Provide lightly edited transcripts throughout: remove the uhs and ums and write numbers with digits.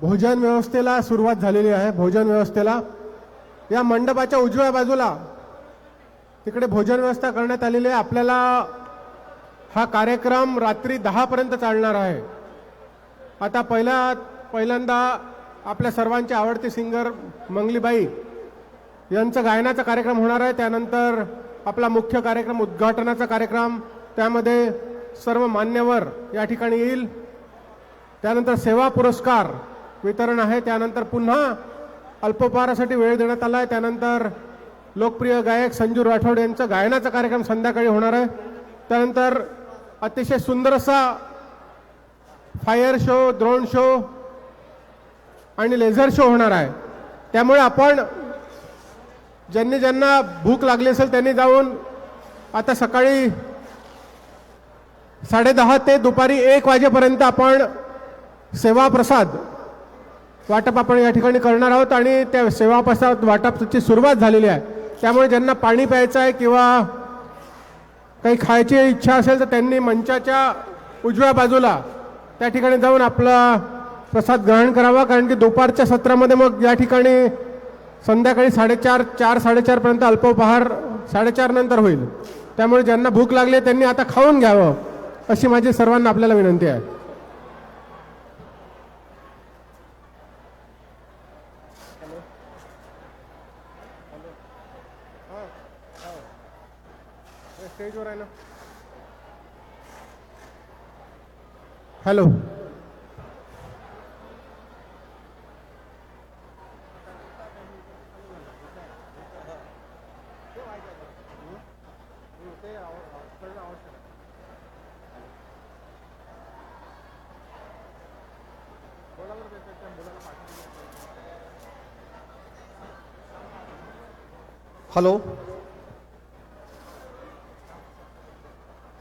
भोजन व्यवस्थेला सुरुवात झालेली आहे। भोजन व्यवस्थेला या मंडपाच्या उजव्या बाजूला तिकडे भोजन व्यवस्था करण्यात आलेली आहे। आपल्याला हा कार्यक्रम रात्री 10 पर्यंत चालणार आहे। आता पहिल्यांदा आपल्या सर्वांचे आवडते सिंगर मंगलीबाई यांचा गायनाचा कार्यक्रम होणार आहे। त्यानंतर आपला मुख्य कार्यक्रम उद्घाटनाचा कार्यक्रम, त्यामध्ये सर्व मान्यवर या ठिकाणी येईल। त्यानंतर सेवा पुरस्कार वितरण आहे। त्यानंतर पुन्हा अल्पोपहारासाठी वेळ देण्यात आला आहे। त्यानंतर लोकप्रिय गायक संजू राठोड यांचा गायनाचा कार्यक्रम संध्याकाळी होणार आहे। त्यानंतर अतिशय सुंदर असा फायर शो, ड्रोन शो आणि लेझर शो होणार आहे। त्यामुळे आपण ज्यांना भूक लागली असेल त्यांनी जाऊन आता सकाळी 10:30 ते दुपारी 1 वाजेपर्यंत आपण सेवा प्रसाद वाटप आपण या ठिकाणी करणार आहोत आणि त्या सेवा प्रसाद वाटपाची सुरुवात झालेली आहे। त्यामुळे ज्यांना पाणी प्यायचं आहे किंवा काही खायची इच्छा असेल तर त्यांनी मंचाच्या उजव्या बाजूला त्या ठिकाणी जाऊन आपला प्रसाद ग्रहण करावा, कारण की दुपारच्या सत्रामध्ये मग या ठिकाणी संध्याकाळी 4:30 पर्यंत अल्पोपहार 4:30 नंतर होईल। त्यामुळे ज्यांना भूक लागली त्यांनी आता खाऊन घ्यावं अशी माझी सर्वांना आपल्याला विनंती आहे। स्टेजवर आहे ना? हॅलो, हॅलो,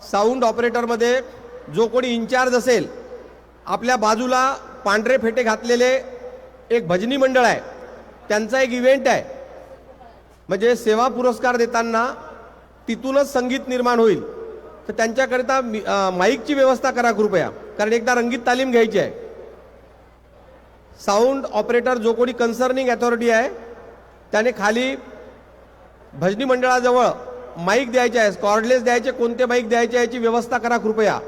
साऊंड ऑपरेटरमध्ये जो कोणी इन्चार्ज असेल, आपल्या बाजूला पांढरे फेटे घातलेले एक भजनी मंडळ आहे, त्यांचा एक इव्हेंट आहे। म्हणजे सेवा पुरस्कार देताना तिथूनच संगीत निर्माण होईल, तर त्यांच्याकरिता माईकची व्यवस्था करा कृपया, कारण एकदा रंगीत तालीम घ्यायची आहे। साऊंड ऑपरेटर जो कोणी कन्सर्निंग अथॉरिटी आहे त्याने खाली भजनी मंडळाजवळ माईक द्यायचे आहे, कॉर्डलेस द्यायचे, कोणते माईक द्यायचे याची व्यवस्था करा कृपया,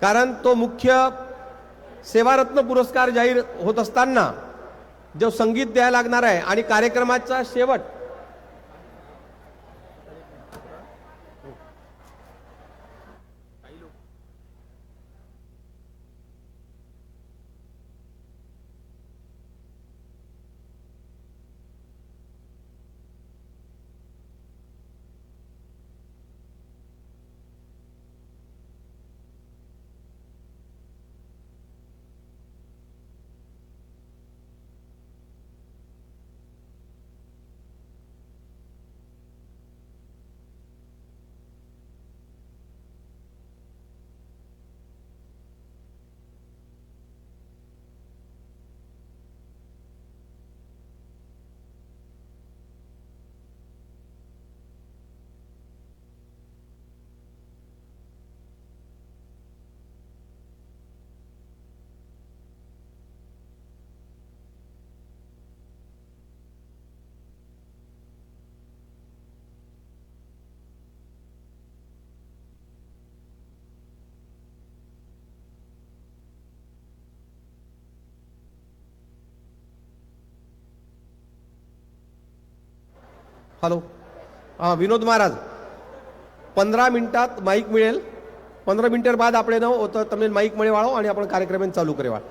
कारण तो मुख्य सेवारत्न पुरस्कार जाहीर होत असताना जो संगीत द्यायला लागणार आहे आणि कार्यक्रमाचा शेवट हॅलो, हां विनोद महाराज, 15 मिनिटात माईक मिळेल। 15 मिनिटर बाद આપણે નો તો તમને માઇક મળે વાળો અને આપણે કાર્યક્રમ ચાલુ કરે વાળો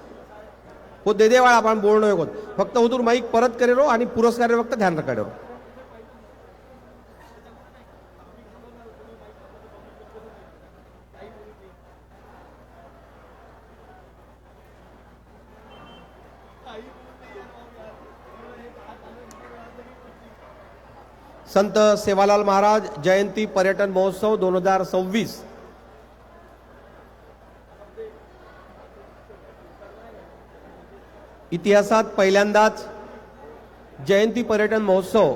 हो दे दे वाळा आपण बोलणं होत फक्त हुदूर माईक परत करेरो आणि पुरस्कार फक्त ध्यान रखाडो। संत सेवालाल महाराज जयंती पर्यटन महोत्सव 2026 इतिहासात पहिल्यांदाच जयंती पर्यटन महोत्सव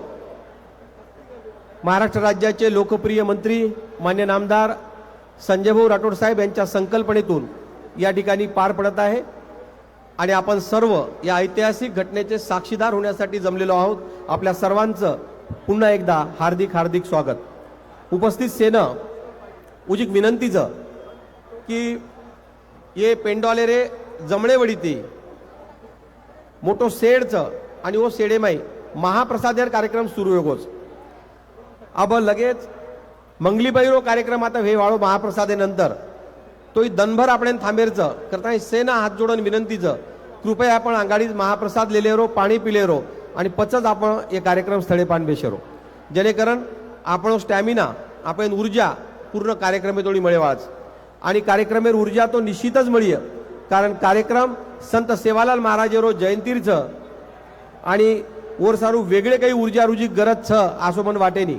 महाराष्ट्र राज्याचे लोकप्रिय मंत्री मान्य नामदार संजयभाऊ राठोड साहेब यांच्या संकल्पनेतून या ठिकाणी पार पडत आहे आणि आपण सर्व या ऐतिहासिक घटनेचे साक्षीदार होण्यासाठी जमलेलो आहोत. आपल्या सर्वांचं पुन्हा एकदा हार्दिक हार्दिक स्वागत. उपस्थित सेनं उजीक विनंतीचं की ये पेंडॉले रे जमणे वडीती मोठो सेडचं आणि वो सेडेमाई महाप्रसाद कार्यक्रम सुरू होगोच. अब लगेच मंगलीबाईरो कार्यक्रम आता हे वाळो महाप्रसादेनंतर तोही दनभर आपण थांबेरचं करता सेना हात जोडून विनंतीचं कृपया आपण आंगाडी महाप्रसाद लेलेरो पाणी पिलेरो आणि पचच आपण हे कार्यक्रम स्थळे पान बेशेरो जेणेकरून आपण स्टॅमिना आपण ऊर्जा पूर्ण कार्यक्रमे थोडी मिळवाच आणि कार्यक्रमेर ऊर्जा तो निश्चितच मिळीय कारण कार्यक्रम संत सेवालाल महाराजेरो जयंतीचं आणि वर सारू वेगळे काही ऊर्जा रुजी गरज छ असो पण वाटेनी.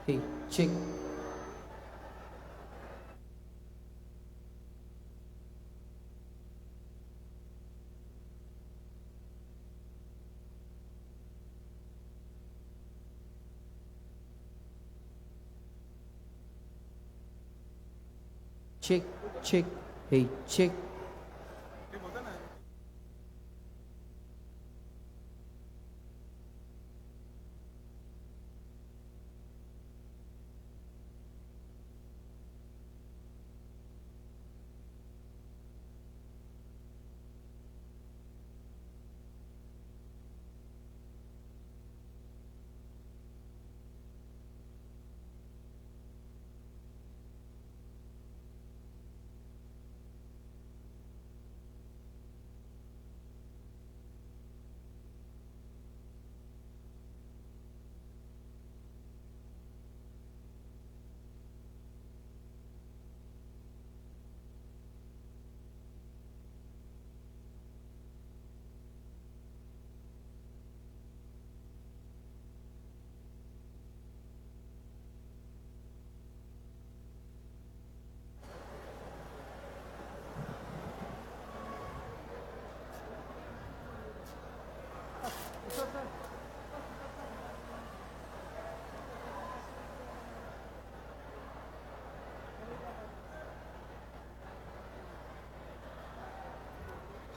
Hey, check. Check, check. Hey, check.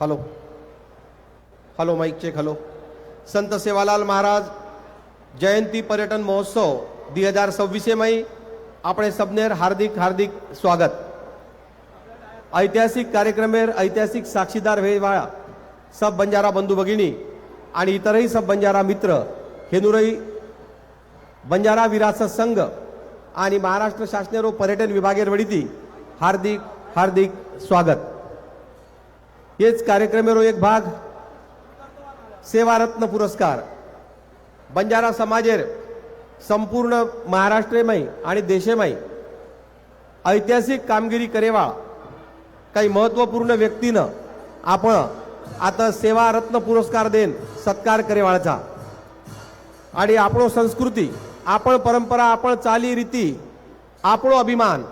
Hello hello mike check hello. Sant Sevalal Maharaj जयंती पर्यटन महोत्सव 2026 में આપણે સબનેર હાર્દિક હાર્દિક સ્વાગત. ऐतिहासिक कार्यक्रमेर ऐतिहासिक साक्षीदार वेळवाळा सब बंजारा बंधू भगिनी आणि इतरही सब बंजारा मित्र हेनुरई बंजारा विरासत संघ आणि महाराष्ट्र शासनेरो पर्यटन विभागेर वडीती हार्दिक हार्दिक स्वागत. हेच कार्यक्रमेरो एक भाग सेवारत्न पुरस्कार बंजारा समाजेर संपूर्ण महाराष्ट्रमय आणि देशमय ऐतिहासिक कामगिरी करेवा काही महत्वपूर्ण व्यक्तीनं आपण आता सेवा रत्न पुरस्कार देन सत्कार करेवाळाचा आणि आपणो संस्कृती आपण परंपरा आपण चाली रीती आपणो अभिमान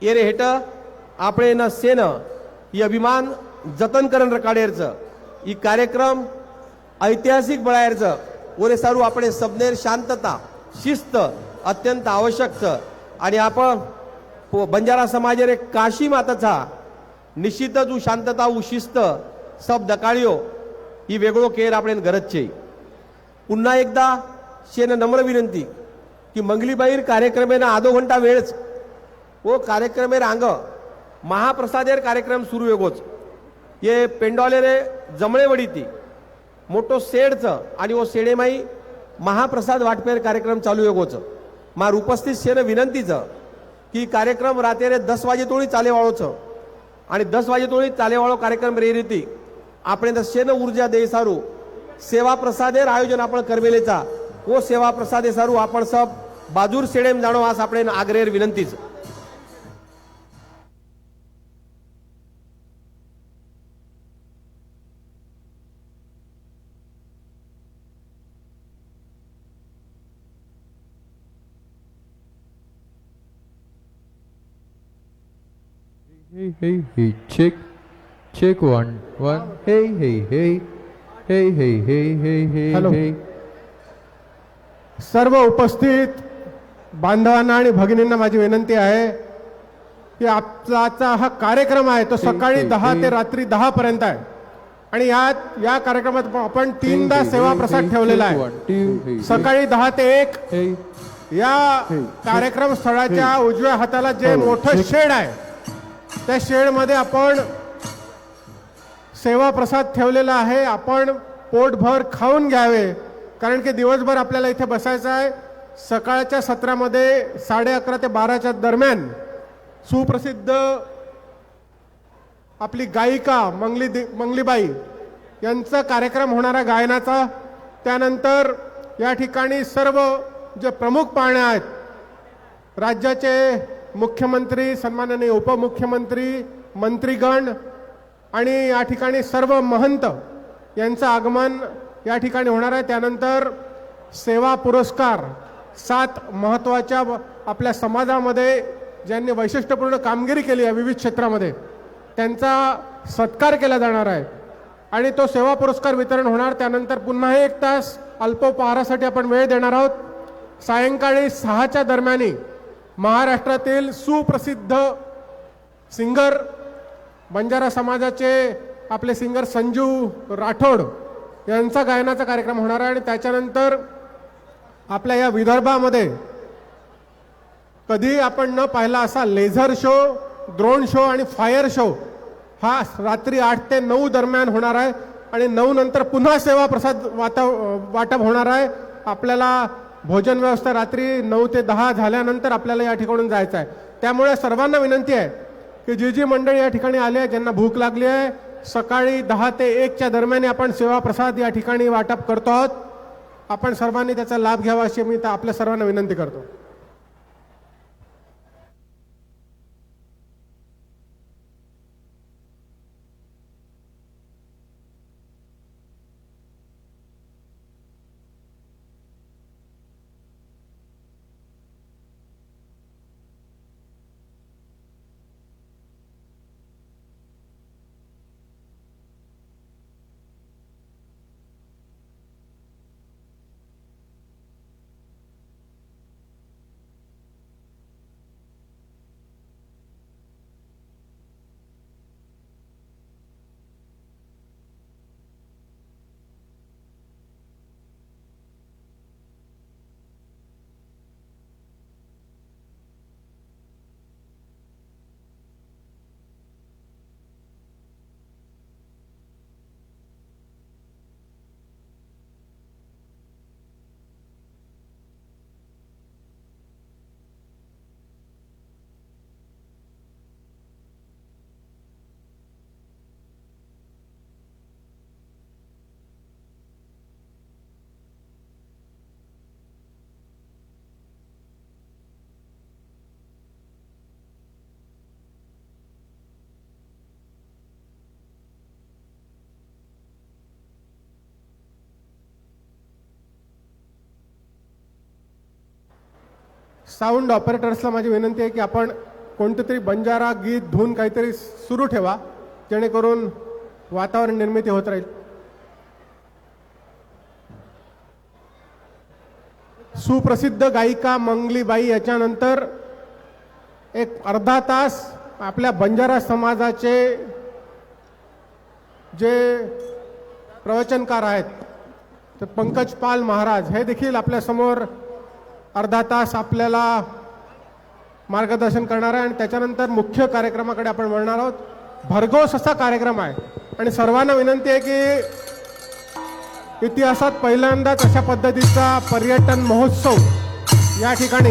ये रे हेट આપણે न सेन ही अभिमान जतन करण रकाडेरचं ही कार्यक्रम ऐतिहासिक बळायरचं ओरे सारू आपण सबनेर शांतता शिस्त अत्यंत आवश्यक आणि आपण बंजारा समाजेर काशी माताचा निश्चितच शांतता शिस्त सब दकाळियो ही वेगळो केर आपण गरजचे. पुन्हा एकदा शेन नम्र विनंती की मंगलीबाईर कार्यक्रमेना आधो घंटा वेळच वो कार्यक्रमेर अंग महाप्रसादेर कार्यक्रम सुरू वेगोच ये पेंडॉलेरे जमळे वडीती मोठो सेडचं आणि वो सेडेमाई महाप्रसाद वाटपेर कार्यक्रम चालू वेगोच मार उपस्थित शेन विनंतीचं की कार्यक्रम रात्रे 10 वाजे तोळी चालेवाळोचं आणि 10 वाजे तोळी चालेवाळो कार्यक्रम रे रीती आपण शेन ऊर्जा दे सारू सेवा प्रसादेर आयोजन आपण करवेलेचा वो सेवा प्रसादे सारू आपण सब बाजूर सेडेम जाणो आज आपण आग्रेर विनंतीच. Hey, hey, hey, check. Check 1, 1. Hey, hey, hey. Hey, hey, hey, hey, hey, Hello. hey. सर्व उपस्थित बांधवांना आणि भगिनींना माझी विनंती आहे की आजचा हा कार्यक्रम आहे तो सकाळी 10 ते रात्री 10 पर्यंत आहे आणि या कार्यक्रमात आपण 3दा सेवा प्रसाद ठेवलेला आहे. सकाळी 10 ते 1 या कार्यक्रम स्थळाच्या उजव्या हाताला जे मोठं शेड आहे त्या शेडमध्ये आपण सेवा प्रसाद ठेवलेला आहे. आपण पोटभर खाऊन घ्यावे कारण की दिवसभर आपल्याला इथे बसायचं आहे. सकाळच्या सत्रामध्ये 11:30 ते 12च्या दरम्यान सुप्रसिद्ध आपली गायिका मंगलीबाई यांचा कार्यक्रम होणारा गायनाचा. त्यानंतर या ठिकाणी सर्व जे प्रमुख पाहुणे आहेत राज्याचे मुख्यमंत्री सन्माननीय उपमुख्यमंत्री मंत्रीगण आणि या ठिकाणी सर्व महंत यांचं आगमन या ठिकाणी होणार आहे. त्यानंतर सेवा पुरस्कार 7 महत्त्वाच्या आपल्या समाजामध्ये ज्यांनी वैशिष्ट्यपूर्ण कामगिरी केली आहे विविध क्षेत्रामध्ये त्यांचा सत्कार केला जाणार आहे आणि तो सेवा पुरस्कार वितरण होणार. त्यानंतर पुन्हा 1 तास अल्पोपहारासाठी आपण वेळ देणार आहोत. सायंकाळी 6च्या दरम्यानी महाराष्ट्रातील सुप्रसिद्ध सिंगर बंजारा समाजाचे आपले सिंगर संजू राठोड यांचा गायनाचा कार्यक्रम होणार आहे आणि त्याच्यानंतर आपल्या या विदर्भामध्ये कधी आपण न पाहिला असा लेझर शो, ड्रोन शो आणि फायर शो हा रात्री 8 ते 9 दरम्यान होणार आहे आणि 9 नंतर पुन्हा सेवा प्रसाद वाटप होणार आहे. आपल्याला भोजन व्यवस्था रात्री 9 ते 10 झाल्यानंतर आपल्याला या ठिकाणून जायचं आहे. त्यामुळे सर्वांना विनंती आहे की जी मंडळी या ठिकाणी आली आहे ज्यांना भूक लागली आहे सकाळी 10 ते 1च्या दरम्यान आपण सेवा प्रसाद या ठिकाणी वाटप करतो आहोत. आपण सर्वांनी त्याचा लाभ घ्यावा अशी मी आपल्या सर्वांना विनंती करतो. साऊंड ऑपरेटर्सला माझी विनंती आहे की आपण कोणतं तरी बंजारा गीत धून काहीतरी सुरू ठेवा, जेणेकरून वातावरण निर्मिती होत राहील. सुप्रसिद्ध गायिका मंगलीबाई याच्यानंतर एक अर्धा तास आपल्या बंजारा समाजाचे जे प्रवचनकार आहेत तर पंकज पाल महाराज हे देखील आपल्या समोर अर्धा तास आपल्याला मार्गदर्शन करणार आहे आणि त्याच्यानंतर मुख्य कार्यक्रमाकडे आपण वळणार आहोत. भरघोस असा कार्यक्रम आहे आणि सर्वांना विनंती आहे की इतिहासात पहिल्यांदाच अशा पद्धतीचा पर्यटन महोत्सव या ठिकाणी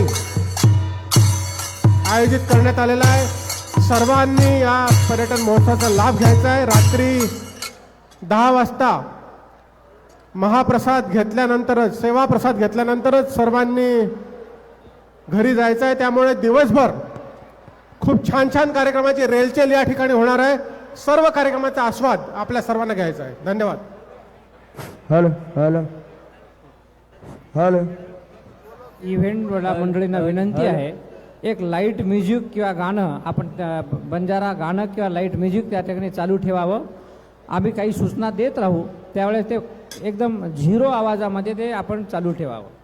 आयोजित करण्यात आलेला आहे. सर्वांनी या पर्यटन महोत्सवाचा लाभ घ्यायचा आहे. रात्री 10 वाजता महाप्रसाद घेतल्यानंतरच, सेवा प्रसाद घेतल्यानंतरच सर्वांनी घरी जायचं आहे. त्यामुळे दिवसभर खूप छान छान कार्यक्रमाची रेलचेल या ठिकाणी होणार आहे. सर्व कार्यक्रमाचा आस्वाद आपल्या सर्वांना घ्यायचा आहे. धन्यवाद. Hello hello hello. इव्हेंट मंडळींना विनंती आहे, एक लाईट म्युझिक किंवा गाणं आपण बंजारा गाणं किंवा लाईट म्युझिक त्या ठिकाणी चालू ठेवावं. आम्ही काही सूचना देत राहू, त्यावेळेस ते एकदम झिरो आवाजामध्ये ते आपण चालू ठेवावं.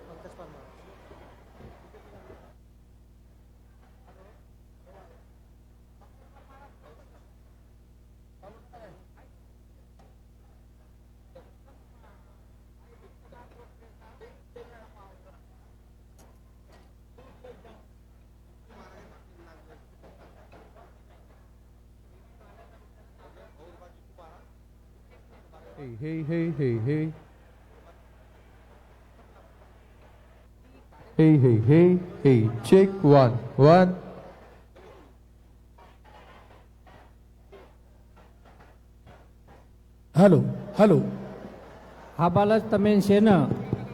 Hey, hey, hey, hey, hey. Hey, hey, hey, hey. Check 1 1. Hello hello. हाबालच तमेन सेन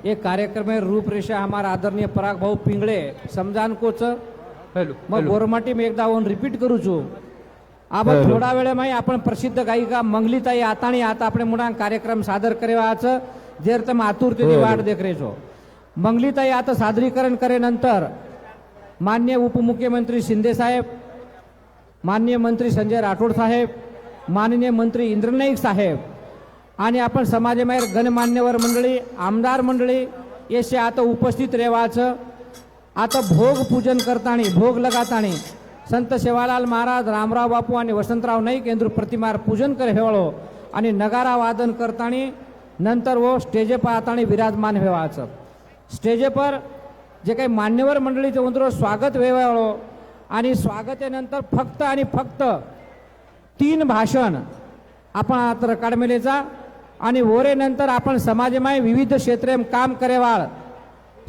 एक कार्यक्रम है रूपरेषा हमारा आदरणीय पराग भाऊ पिंगळे समजान कोच Hello. मग गोरमाटी मी एकदा वन रिपीट करू छू. आबा थोडा वेळ में आपण प्रसिद्ध गायिका मंगलीताई आताणी आता આપણે મુડાં કાર્યક્રમ સાદર કરવા છે જે તમે આતુરતાથી વાટ દેખ રહે છો. મંગલીતાઈ आता सादरीकरण करे नंतर माननीय उपमुख्यमंत्री शिंदे साहेब, माननीय मंत्री संजय राठोड साहेब, माननीय मंत्री इंद्रनाईक साहेब आणि आपण समाजमाहेर गणमान्यवर मंडळी, आमदार मंडळी येशे आता उपस्थित રહેવાचं. आता भोग पूजन करतानी, भोग लगातानी संत सेवालाल महाराज, रामराव बापू आणि वसंतराव नाईक यांचं प्रतिमार पूजन करे हेवाळो आणि नगारा वादन करतानी नंतर वो स्टेजे पर आतानी विराजमान व्हावाचं. स्टेजे पर जे काही मान्यवर मंडळीचे उंदरो स्वागत व्हावळो आणि स्वागतेनंतर फक्त आणि फक्त 3 भाषण आपण आता काढमेलेचा आणि वरे नंतर आपण समाजमाय विविध क्षेत्रे काम करेवाळ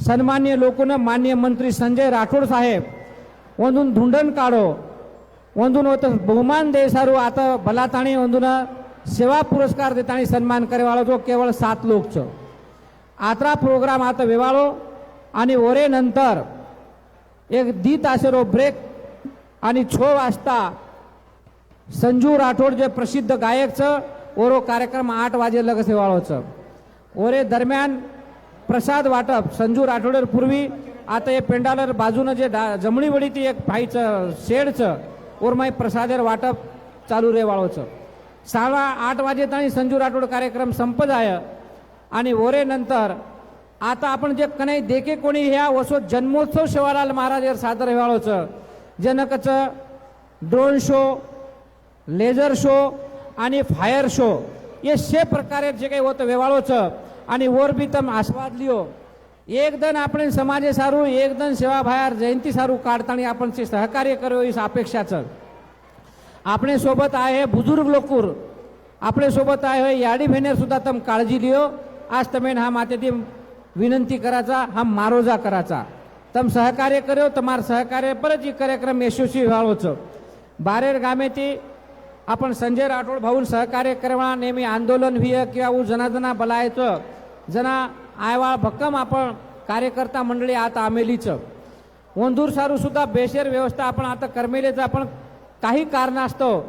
सन्मान्य लोकोनं मान्य मंत्री संजय राठोड साहेब ಒಂದೊಂದು ಧುಂಡನ್ ಕಾಡೋ ಒಂದೊಂದು ಹೊತ್ತು ಬಹುಮಾನ ದೇಸಾರು ಆತ ಬಲಾತಾಣಿ ಒಂದೊಂದು सेवा पुरस्कार देतानी सन्मान करेवाळो जो केवळ 7 लोक छ. आत्रा प्रोग्राम आता वेवाळो आणि ओरे नंतर एक दी तासेरो ब्रेक आणि 6 वाजता संजू राठोड जे प्रसिद्ध गायक छ ओरो कार्यक्रम 8 वाजे लग सेवाळो छ. ओरे दरम्यान प्रसाद वाटप संजू राठोडर पूर्वी आता हे पेंडालर बाजूनं जे जमणी वडी ती एक भाईचं शेडचं ओरमाई प्रसादर वाटप चालू रेवाळोचं. 8:15 वाजे ताणी संजू राठोड कार्यक्रम संपत आहे आणि ओरे नंतर आता आपण जे कनाई देखे कोणी ह्या वसो जन्मोत्सव सेवालाल महाराज सादर रेवाळोचं जनकचं ड्रोन शो, लेझर शो आणि फायर शो हे 6 प्रकारे जे काही होतं वेवाळोचं आणि वर बी तम आस्वाद लियो. एकदन आपण समाजे सारू, एकदन सेवा बाहेर जयंती सारू काढताना आपण सहकार्य करू ही अपेक्षाचं. आपणे सोबत आहे बुजुर्ग लोकूर, आपणे सोबत आहे याडी भेनेर सुद्धा तम काळजी लियो. आज तमेन हा माते ती विनंती करायचा, हा मारोजा करायचा. तम सहकार्य करो, तमार सहकार्य परत ही कार्यक्रम यशस्वी व्हावोचं. बारेर गामे ती आपण संजय राठोड भाऊन सहकार्य करवा नेहमी आंदोलन व्हिय किंवा जनाजना बलायचं जना आयवाळ भक्कम आपण कार्यकर्ता मंडळी आता आमेलीचं ओंदूर सारू सुद्धा बेशेर व्यवस्था आपण आता करमेलेचं आपण काही कारणास्तव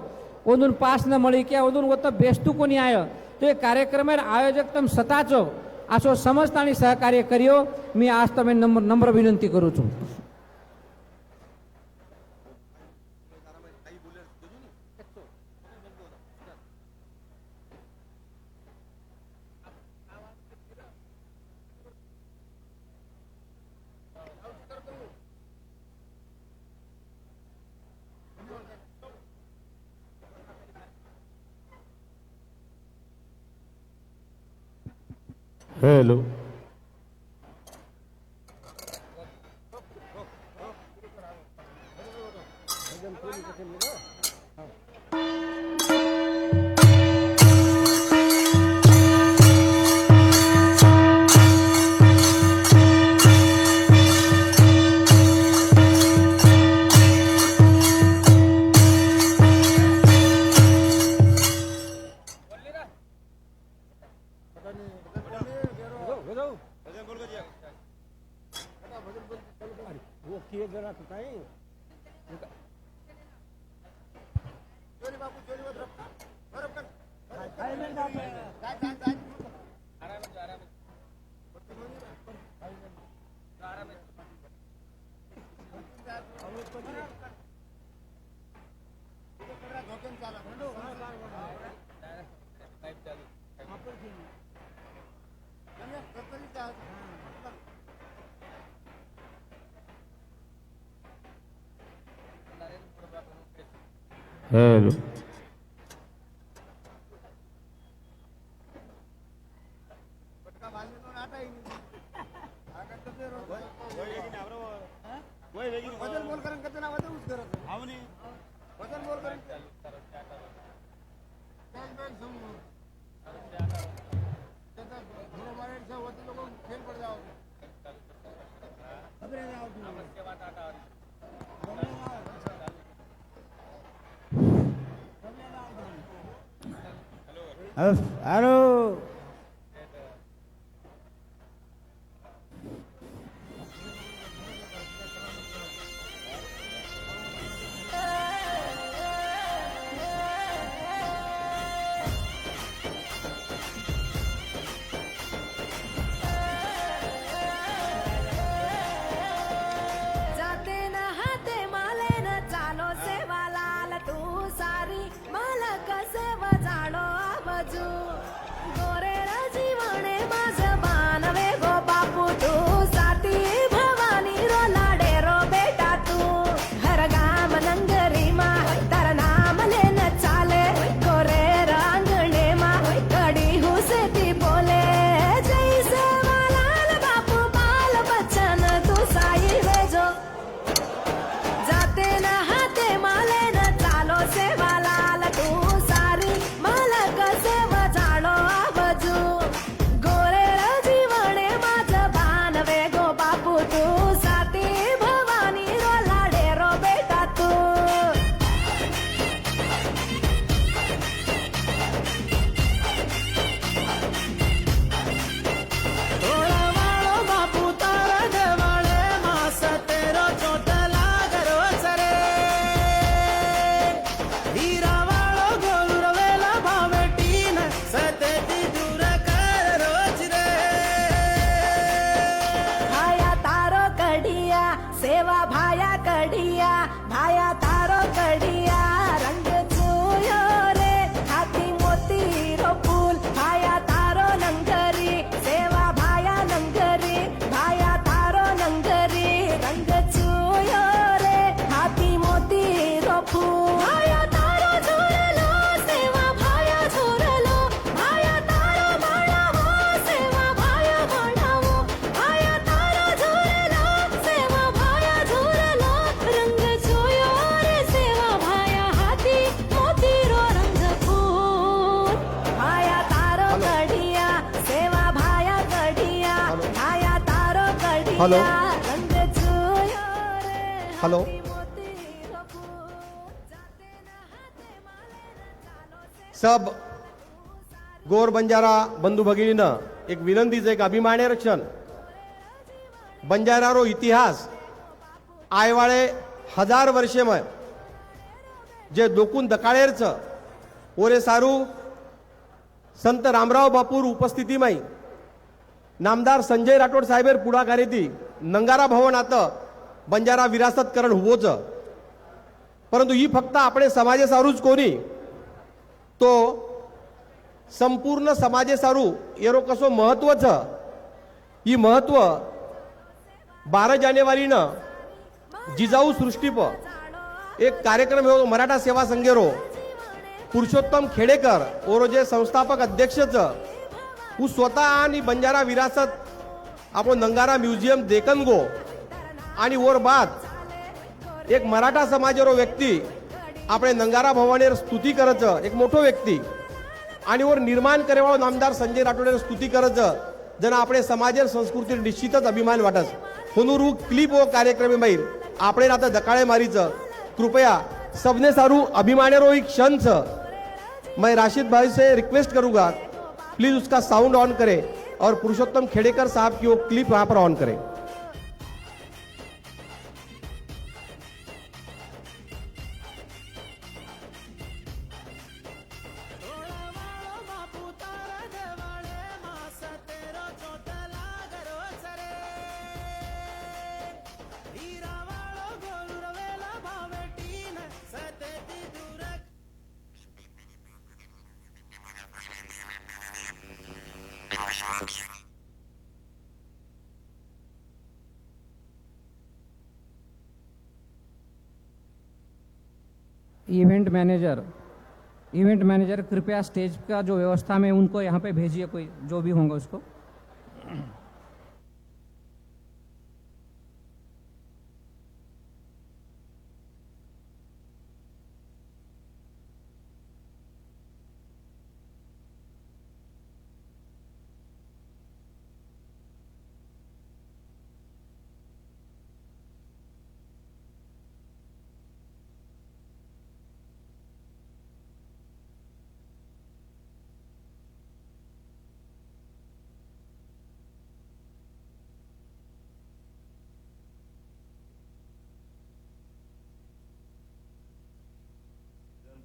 ओंदून पास न मळी किंवा ओंदून होतं बेस्तू कोणी आहे ते कार्यक्रम आयोजक तम स्वतःचं असो समजता आणि सहकार्य करियो. मी आज तुम्ही नम्र विनंती करू છું. हॅलो हॅलो हॅलो जाते न हाते माले न चालो सेवा लाल तू सारी मालक सेवा जाणो आवाजू गोरेळ जीवने माझ बानवे गो बापू तू साती भवानी रो लाडे रो बेटा तू हर गाम नंगरी मा तर नाम लेन चाले गोरे रांगणे मा कडी हुसेती बोले जय सेवा लाल बापू बाल बच्चन तू साई वेजो जाते न हाते माले न चालो सेवा लाल तू सारी मालक सेवा जाणो आवाजू गोरेळ जीवने माझ बानवे गो बापू तू साती भवानी रो लाडे रो बेटा तू थोड़ा वाळो बापू तारा देवाळे मास तेरो चोट लागरो सरे हीरा वाळो गोलुर वेला भावेटीन सतेती दूर कर रोज रे भाया तारो कडिया सेवा भाया कडिया भाया तारो कडिया रंग चुयो रे हाती मोती रो फूल भाया तारो नंगरी सेवा भाया नंगरी भाया तारो नंगरी रंग चुयो रे हाती मोती रो फूल भाया तारो झुरलो सेवा भाया झुरलो भाया तारो भाळावो सेवा भाया भाळावो भाया तारो झुरलो सेवा भाया झुरलो रंग चुयो रे सेवा भाया हाती मोती रो रंग फूल भाया तारो कडिया सेवा भाया कडिया भाया तारो कडिया हॅलो. रंग चुयो रे हॅलो. हाती मोती रो फूल जाते न हाते माले न चालो सब गोर बंजारा बंधू भगिनीनं एक विनंतीचं एक अभिमाने रक्षण बंजारा रो इतिहास आयवाळे 1000 वर्षेमय जे दोकून दकाळेरचं ओरे सारू संत रामराव बापूर उपस्थितीमय नामदार संजय राठोड साहेबेर पुढाकारी ती नंगारा भवन आता बंजारा विरासत करण हुवोच परंतु ही फक्त आपले समाजे सारूच कोणी तो संपूर्ण समाजे सारू येरो कसो महत्वच ही महत्व 12 जानेवारीनं जिजाऊ सृष्टीप एक कार्यक्रम हो मराठा सेवा संघेरो पुरुषोत्तम खेडेकर ओरो जे संस्थापक अध्यक्षच હું स्वतः आणि बंजारा विरासत આપણો નંગારા મ્યુઝિયમ દેખન ગો आणि वर बाद एक मराठा समाजारो व्यक्ती આપણે नंगारा भवानीर स्तुती करच एक मोठो व्यक्ती आणि वर निर्माण करेवाळो नामदार संजय राठोडेर स्तुती करच जण આપણે समाजेर संस्कृतीर निश्चितच अभिमान वाटस होनुरू क्लिप वो कार्यक्रम माहीर આપણે आता दकाळे मारीच कृपया सबने सारू अभिमानेरो एक क्षण छ मैं राशिद भाई से रिक्वेस्ट करूंगा प्लीज उसका साउंड ऑन करें और पुरुषोत्तम खेड़ेकर साहब की वो क्लिप वहां पर ऑन करें। इवेंट मैनेजर कृपया स्टेज का जो व्यवस्था में उनको यहाँ पे भेजिए, कोई जो भी होंगे उसको।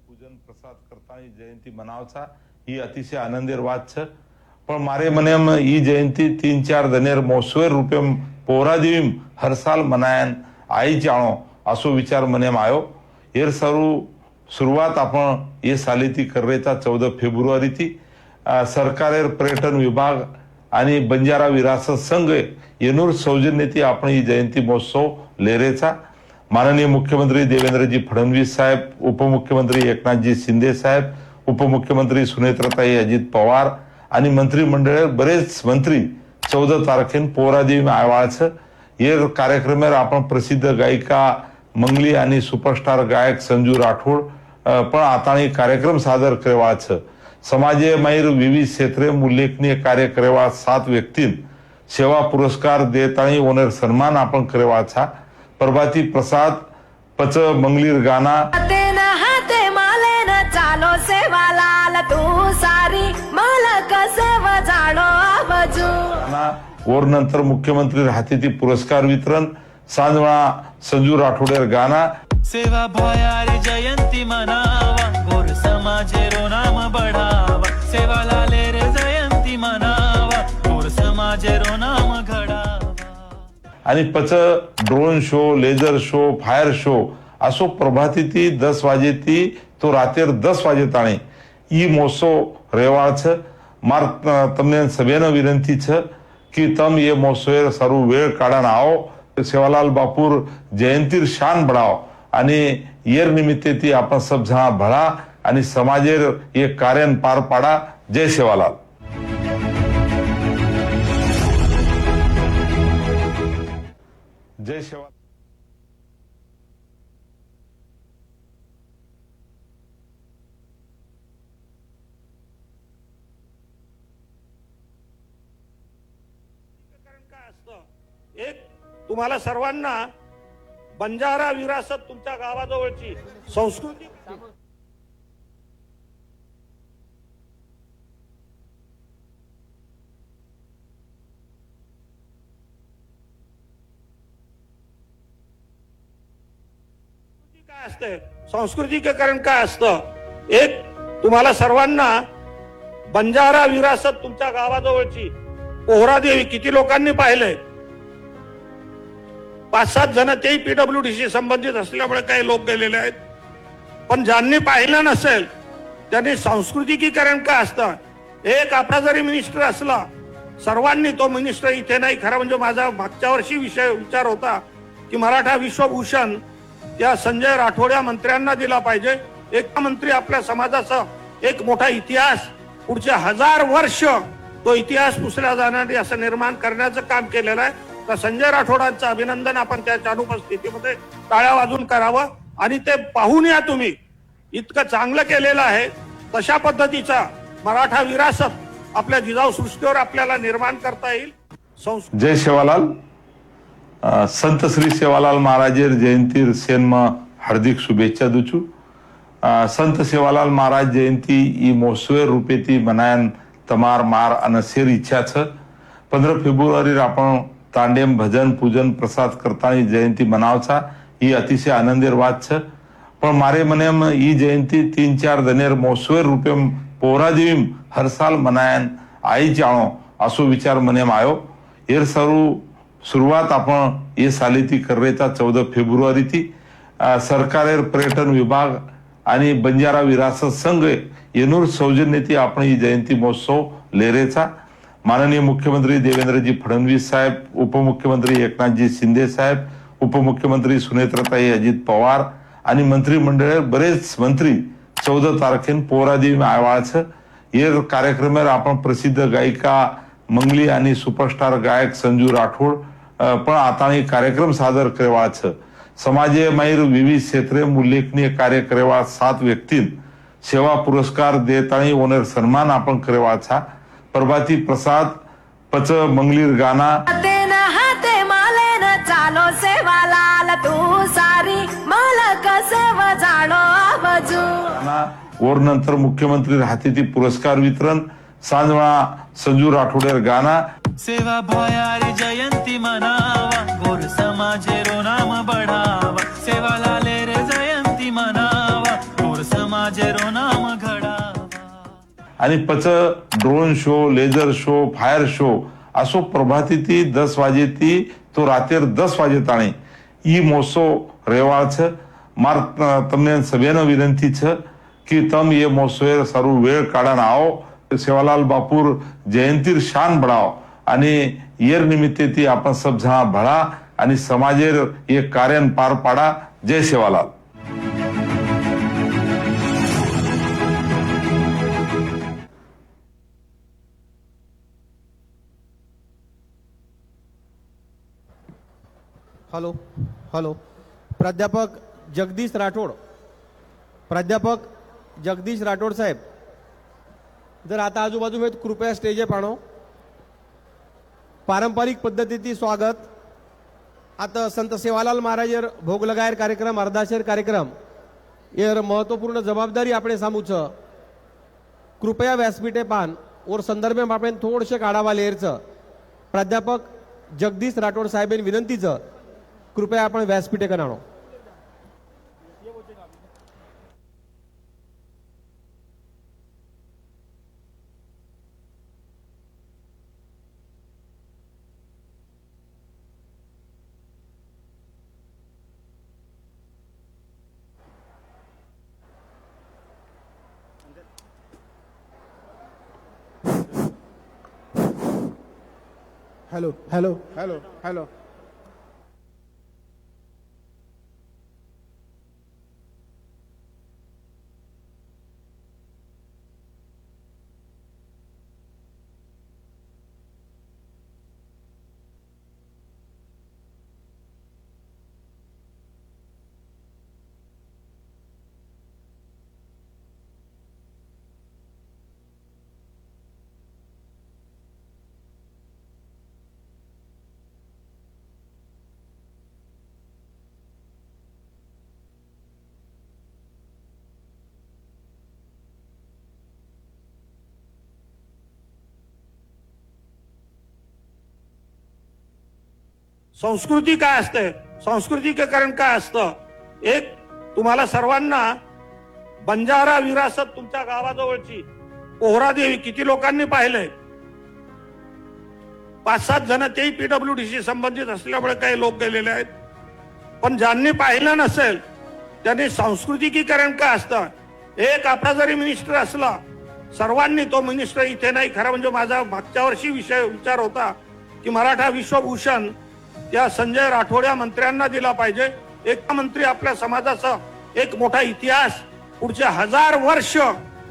પૂજન પ્રસાદ કરતાની જયંતિ મનાવતા એ અતિશય આનંદેર વાત છે પણ મારે મને એમ ઈ જયંતિ 3-4 ધનેર મોસવેર રૂપે પૌરાદેવી હર સાલ મનાયન आई जाणो असो विचार મને એમ આવ્યો એર શરૂઆત आपण એ સાલીથી કરી રહેતા 14 फेब्रुवारीથી सरकारेर पर्यटन विभाग आणि बंजारा विरासत संघ येनूर सौजन्यથી आपण ही जयंती महोत्सव लेरेचा माननीय मुख्यमंत्री देवेंद्रजी फडणवीस साहेब, उपमुख्यमंत्री एकनाथजी शिंदे साहेब, उपमुख्यमंत्री सुनेत्रताई अजित पवार आणि मंत्रिमंडळ बरेच मंत्री 14 तारखेन पोरादेवी आवाळाचं ये कार्यक्रमावर आपण प्रसिद्ध गायिका मंगली आणि सुपरस्टार गायक संजू राठोड पण आताणी कार्यक्रम सादर करवाचं समाजे माहीर विविध क्षेत्रे उल्लेखनीय कार्य करवा 7 व्यक्तीं सेवा पुरस्कार देतानी ओनर सन्मान आपण करवाचा प्रभाती प्रसाद पच मंगलीर गाना हाते न हाते माले न चालो सेवालाल तू सारी मालक सेव जाणो आबजू और नंतर मुख्यमंत्री हाती पुरस्कार वितरण सांजवळा संजू राठोडेर गाना सेवा भयारी जयंती मनावा गोर समाजेरो नाम बढ़ावा सेवा लाले रे जयंती मनावा गोर समाजेरो नाम घडावा आणि पच drone show, laser show, fire show असो प्रभाती 10 वाजे तो रातेर 10 वाजे ताणे ई महोत्सव रेवाळ छ मार तमने सभेने विनंती छ की तम ये महोत्सव सारू वेळ काढान आओ सेवालाल बापूर जयंतीर शान बढ़ाओ आणि येर निमित्ते ती आपण सब जणा भळा आणि समाजेर ये कार्य पार पाडा। जय सेवालाल। जय सेवा। एक तुम्हाला सर्वांना बंजारा विरासत तुमच्या गावाजवळची संस्कृती काय असते, संस्कृतीकरण काय असतं, एक तुम्हाला सर्वांना बंजारा विरासत तुमच्या गावाजवळची पोहरादेवी किती लोकांनी पाहिलंय? 5-7 जण तेही पीडब्ल्यूडीशी संबंधित असल्यामुळे काही लोक गेलेले आहेत, पण ज्यांनी पाहिलं नसेल त्यांनी सांस्कृतिकीकरण काय असतं, एक आपला जरी मिनिस्टर असला सर्वांनी तो मिनिस्टर इथे नाही, खरं म्हणजे माझा मागच्या वर्षी विचार होता की मराठा विश्वभूषण त्या संजय राठोड या मंत्र्यांना दिला पाहिजे। एक मंत्री आपल्या समाजाचा एक मोठा इतिहास पुढचे 1000 वर्ष तो इतिहास पुसला जाणार असं निर्माण करण्याचं काम केलेलं आहे. तर संजय राठोडांचं अभिनंदन आपण त्याच्या अनुपस्थितीमध्ये टाळ्या वाजून करावं आणि ते पाहून या तुम्ही. इतकं चांगलं केलेलं आहे. तशा पद्धतीचा मराठा विरासत आपल्या जिजाऊ सृष्टीवर आपल्याला निर्माण करता येईल. जय सेवालाल. संत श्री सेवालाल महाराजेर जयंतीर सेनमा हार्दिक शुभेच्छा दूचू. संत सेवालाल महाराज जयंती ई मोसवेर रूपेती मनायन तमार मार અને શેર ઈચ્છા છે. 15 ફેબ્રુઆરી आपण तांडेम भजन पूजन प्रसाद करतानी जयंती मनावचा ही अतिशय आनंदेर વાત છે. પણ મારે મને ઈ જયંતી 3-4 દનેર મોસવેર રૂપે પૌરાદેવી હર સાલ મનાયન आई जाणो असो विचार મને આવ્યો. એર सुरुवात आपण ये साली कररेता 14 फेब्रुवारी थी सरकारेर पर्यटन विभाग आणि बंजारा विरासत संघ येनूर सौजन्यती आपण ही जयंती महोत्सव लेरेचा. माननीय मुख्यमंत्री देवेंद्रजी फडणवीस साहेब, उपमुख्यमंत्री एकनाथजी शिंदे साहेब, उपमुख्यमंत्री सुनेत्राताई अजित पवार आणि मंत्रिमंडळ बरेच मंत्री 14 तारखेन पोरादेवी आवाळाचं ये कार्यक्रमावर आपण प्रसिद्ध गायिका मंगली आणि सुपरस्टार गायक संजू राठोड पण आता कार्यक्रम सादर करवाचं. समाजे मायर विविध क्षेत्रे उल्लेखनीय कार्य करवा 7 व्यक्तीं सेवा पुरस्कार देतानी ओनर सन्मान आपण करवाचा. प्रभाती प्रसाद पच मंगलीर गाना हाते मालेन चालो सेवालाल तू सारी मालक सेव जाणो आबजू. और नंतर मुख्यमंत्री हाती पुरस्कार वितरण सांजवळा संजू राठोडेर गाना. सेवा भयारी जयंती मनावा गोर समाजेरो नाम बढ़ावा सेवा लाले रे जयंती मनावा गोर समाजेरो नाम घडावा. आणि पच drone show, laser show, fire show असो प्रभाती 10 वाजे तो रातेर 10 वाजे ताणी ई महोत्सव रेवाळ छ. मार तमने सभेनं विनंती छ की तम ये महोत्सव सारू वेळ काढान आओ. सेवालाल बापूर जयंतीर शान बढ़ाओ आणि येर निमित्ते ती आपण सब जणा भळा आणि समाजेर एक कार्यान पार पाडा. जय सेवालाल. Hello hello. प्राध्यापक जगदीश राठोड साहेब जर आता आजूबाजू में कृपया स्टेजे पाणो. पारंपरिक पद्धतीची स्वागत. आता संत सेवालाल महाराजेर भोग लगायर कार्यक्रम अर्धाशेर कार्यक्रम एर महत्वपूर्ण जबाबदारी આપણે સામું છે. कृपया व्यासपीठे पान और संदर्भ में આપણે थोडशे काढावा लेर છે. प्राध्यापक जगदीश राठोड साहेबांनी विनंती છે कृपया आपण व्यासपीठे कराणो. Hello hello hello hello. संस्कृती काय असते, संस्कृतीकरण काय असतं. एक तुम्हाला सर्वांना बंजारा विरासत तुमच्या गावाजवळची पोहरादेवी किती लोकांनी पाहिलंय. 5-7 जण तेही PWDशी संबंधित असल्यामुळे काही लोक गेलेले आहेत. पण ज्यांनी पाहिलं नसेल त्यांनी सांस्कृतिकीकरण काय असतं. एक आपला जरी मिनिस्टर असला सर्वांनी तो मिनिस्टर इथे नाही. खरं म्हणजे माझा मागच्या वर्षी विचार होता की मराठा विश्वभूषण त्या संजय राठोड या मंत्र्यांना दिला पाहिजे. एक मंत्री आपल्या समाजाचा एक मोठा इतिहास पुढचे 1000 वर्ष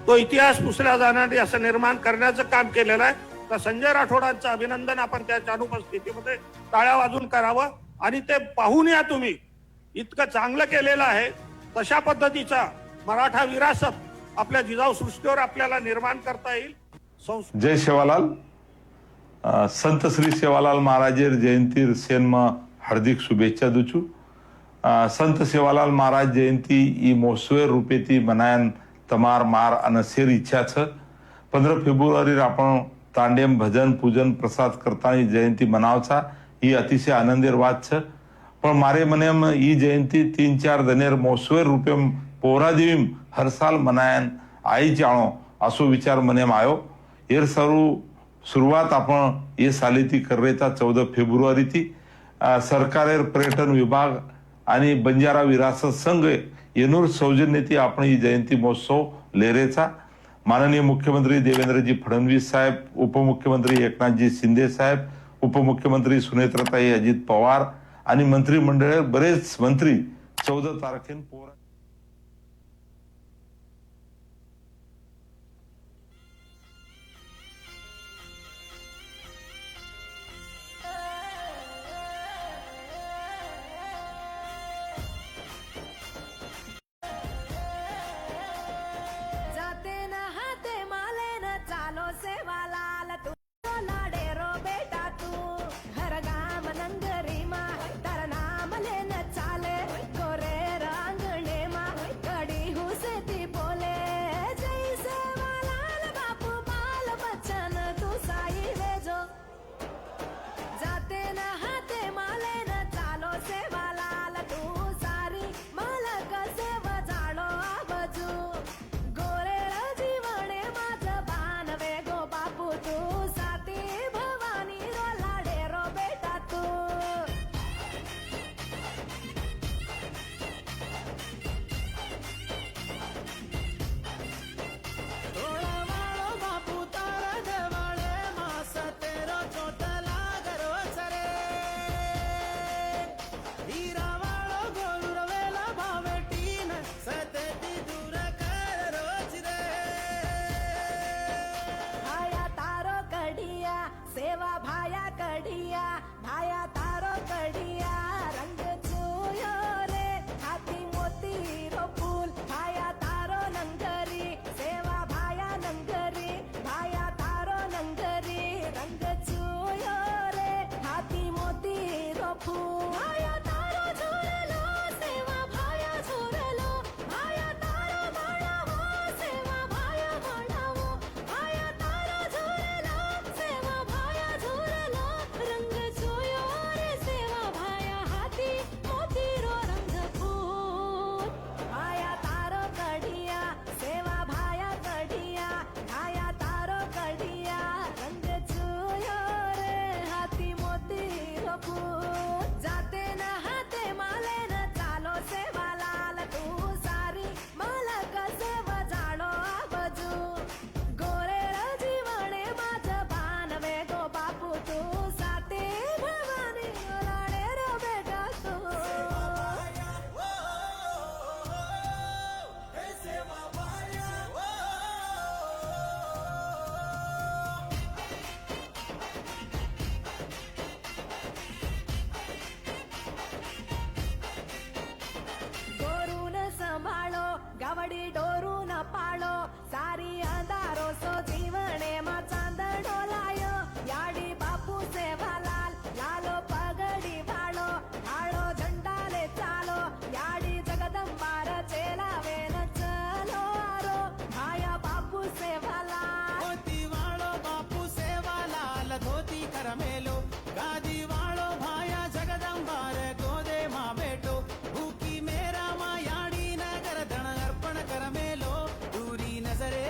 तो इतिहास पुसला जाणार असं निर्माण करण्याचं काम केलेलं आहे. तर संजय राठोडांचं अभिनंदन आपण त्याच्या अनुपस्थितीमध्ये टाळ्या वाजून करावं आणि ते पाहून या तुम्ही. इतकं चांगलं केलेलं आहे. तशा पद्धतीचा मराठा विरासत आपल्या जिजाऊ सृष्टीवर आपल्याला निर्माण करता येईल. जय सेवालाल. संत श्री सेवालाल महाराजेर जयंतीर सेनमा हार्दिक शुभेच्छा दूचू. संत सेवालाल महाराज जयंती ई मोसवेर रूपेती मनायन तमार मार अन शेर इच्छा छ. 15 फेब्रुवारी आपण तांडेम भजन पूजन प्रसाद करतानी जयंती मनावचा ही अतिशय आनंदेर વાત છે. પણ મારે મને ઈ જયંતી 3-4 દનેર મોસવેર રૂપે પૌરાદેવીમ હર સાલ મનાયન आई જાણો આસો વિચાર મને આવ્યો. એર सुरुवात आपण ये सालीती कररेता 14 फेब्रुवारी थी. सरकारेर पर्यटन विभाग आणि बंजारा विरासत संघ येनूर सौजन्यती आपण ही जयंती महोत्सव लेरेचा. माननीय मुख्यमंत्री देवेंद्रजी फडणवीस साहेब, उपमुख्यमंत्री एकनाथजी शिंदे साहेब, उपमुख्यमंत्री सुनेत्रताई अजित पवार आणि मंत्रिमंडळ बरेच मंत्री 14 तारखेन पोरा जाते न हाते माले न चालो सेवालाल तू लाडे रो बेटा तू हर गाम नंगरी मा तर नाम लेन चाले गोरे रांगणे मा कडी हुसे ती बोले जय सेवालाल बापू बाल बच्चन तू साई वेजो जाते न हाते माले न चालो सेवालाल तू सारी मालक सेव जाणो आबजू गोरेळ जीवणे माझं बाण वेगो बापू तू साती भवानी रो लाडे रो बेटा तू वाळो बापू तारा देवाळे मास तेरो चोटला गरो सरे हीरा वाळो गोरुर वेला भावेटीन सतती दूर कर रोज रे भाया तारो कढिया सेवा भाया कढिया भाया तारो कढिया रंग चुयो रे हाती मोती रो फूल भाया तारो नंगरी सेवा भाया नंगरी भाया तारो नंगरी रंग चुयो रे हाती मोती रो फूल भाया तारो झुरलो सेवा भाया झुरलो भाया तारो माळावो सेवा भाया माळावो भाया तारो झुरलो सेवा भाया झुरलो रंग चुयो रे सेवा भाया हाती मोती रो रंग फूल भाया तारो कढिया सेवा भाया कढिया भाया तारो कढिया रंग चुयो रे हाती मोती रो फूल जाते न हाते माले न चालो सेवालाल तू सारी मालक सेव जाणो आबजू गोरेळ जीवणे माझं बाण वेगो बापू तू साते भवानी लाडे रो बेटा तू गोरून संभाळो गावडी डोरून पाळो सारी अंधारो सो जीवने मा चांदणो लायो याडी बापू सेवालाल लालो पगडी भाळो आळो झंडाले चालो याडी जगदंबार चेलावे न चलो आरो भाया बापू सेवालाल धोती वाळो बापू सेवालाल धोती करमेलो गादी वाळो भाया जगदंबार गोदे मा बेटो भूकी मेरा मा याडी नगर धन अर्पण करमेलो दूरी नजरे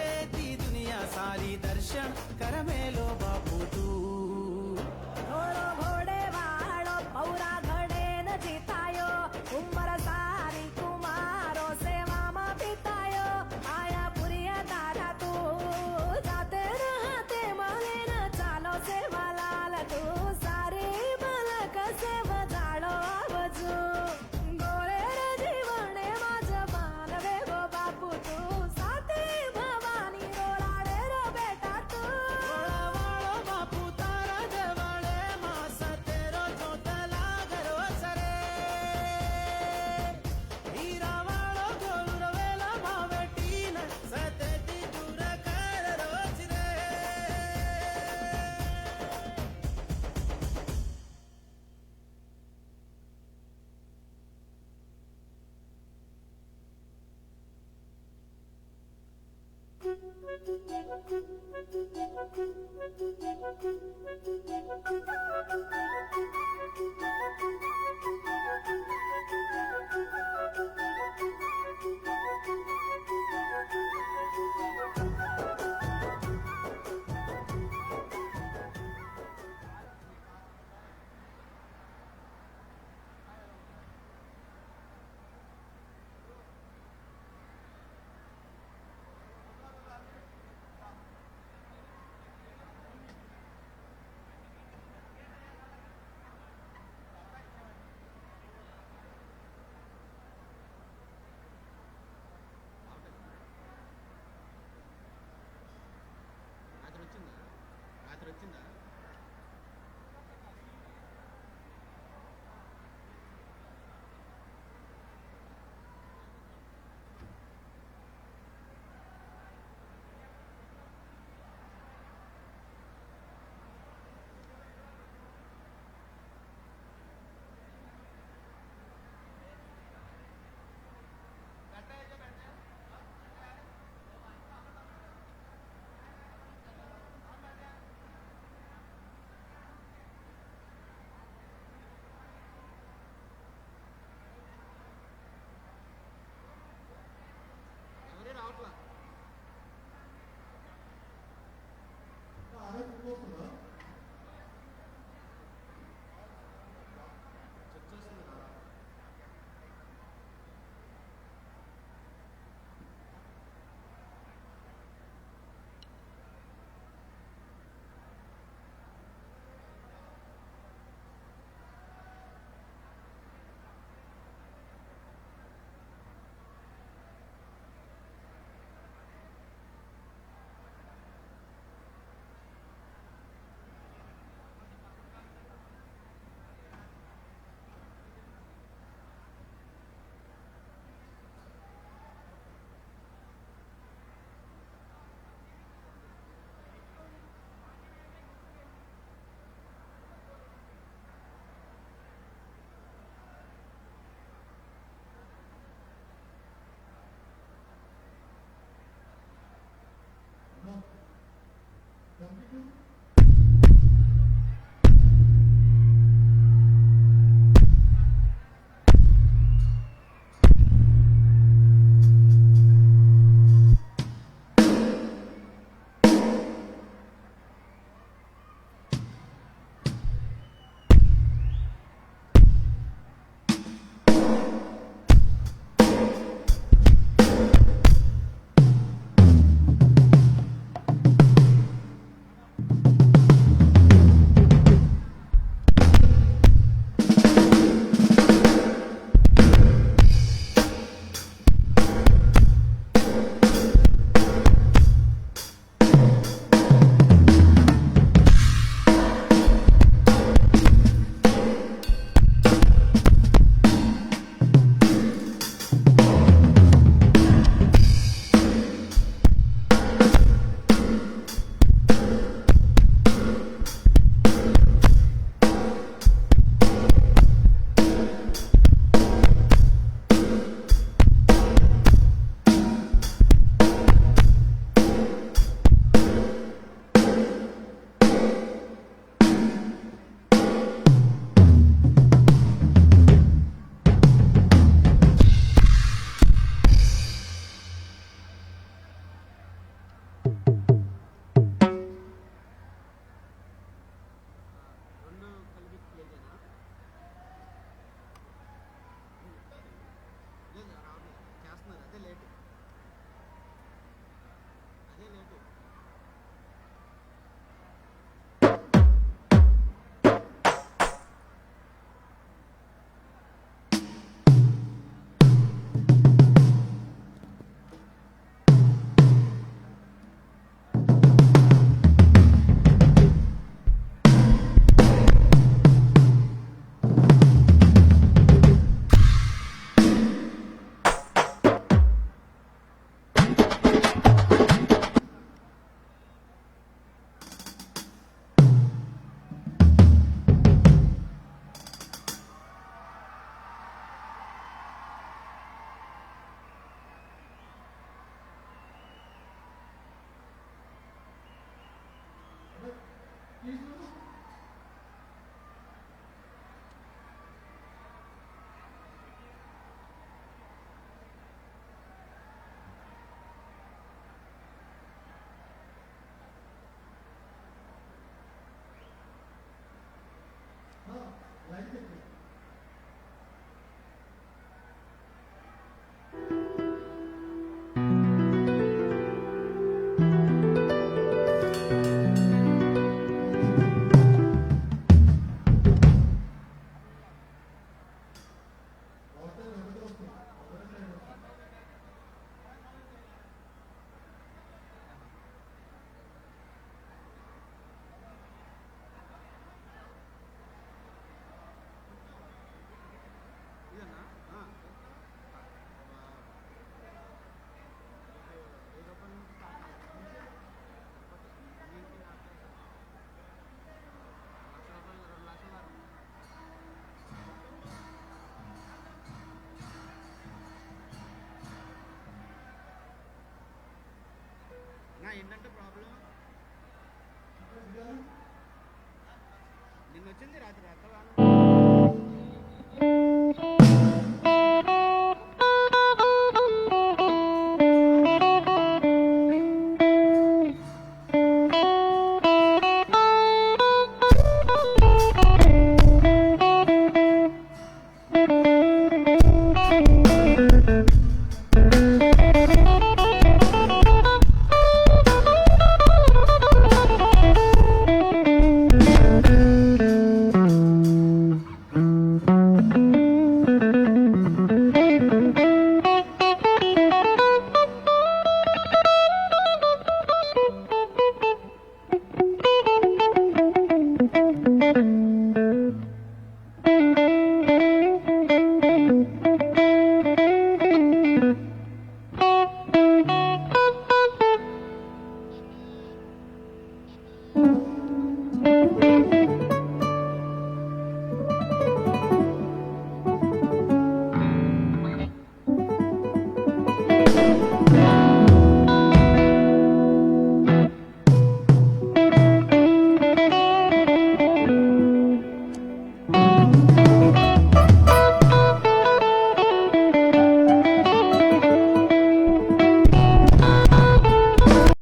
ఏంటంటే ప్రాబ్లం నిన్న వచ్చింది రాత్రి